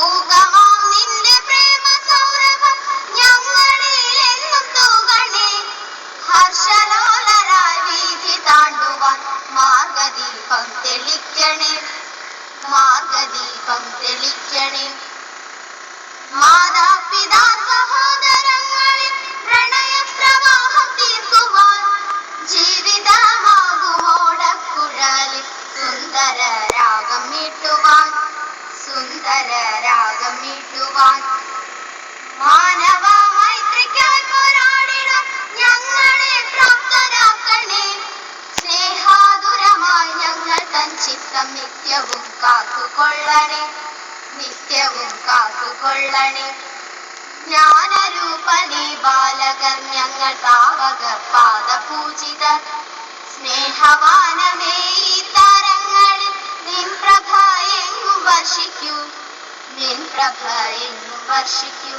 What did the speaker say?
മൂകമാം നിന്റെ പ്രേമ സൗരഭം ഞങ്ങളിലെന്നും തൂകണേ. ഹർഷലോലരായി വീഥി താണ്ടുവാൻ മാർഗദീപം തെളിക്കണേ, മാർഗദീപം തെളിക്കണേ. മാതാപിതാ സഹോദരങ്ങളിൽ പ്രണയപ്രവാഹം തീർക്കുവാൻ ജീവിതമാകുമോടക്കുഴലിൽ സുന്ദര രാഗം മീട്ടുവാൻ, സുന്ദര രാഗം മീട്ടുവാൻ. മാനവ മൈത്രിക്കായി പോരാടിടും ഞങ്ങളെ പ്രാപ്തരാക്കണേ. സ്നേഹാതുരമായി ഞങ്ങൾ തൻ ചിത്തം നിത്യവും കാത്തുകൊള്ളണേ, നിത്യവും കാത്തുകൊള്ളണേ. ജ്ഞാനരൂപനേ ബാലകർ ഞങ്ങൾ താവകർ പാദപൂജിതർ. സ്നേഹവാനമേ ഈ താരങ്ങളിൽ നിൻ പ്രഭ എങ്ങും വർഷിക്കൂ, നിൻ പ്രഭ എങ്ങും വർഷിക്കൂ.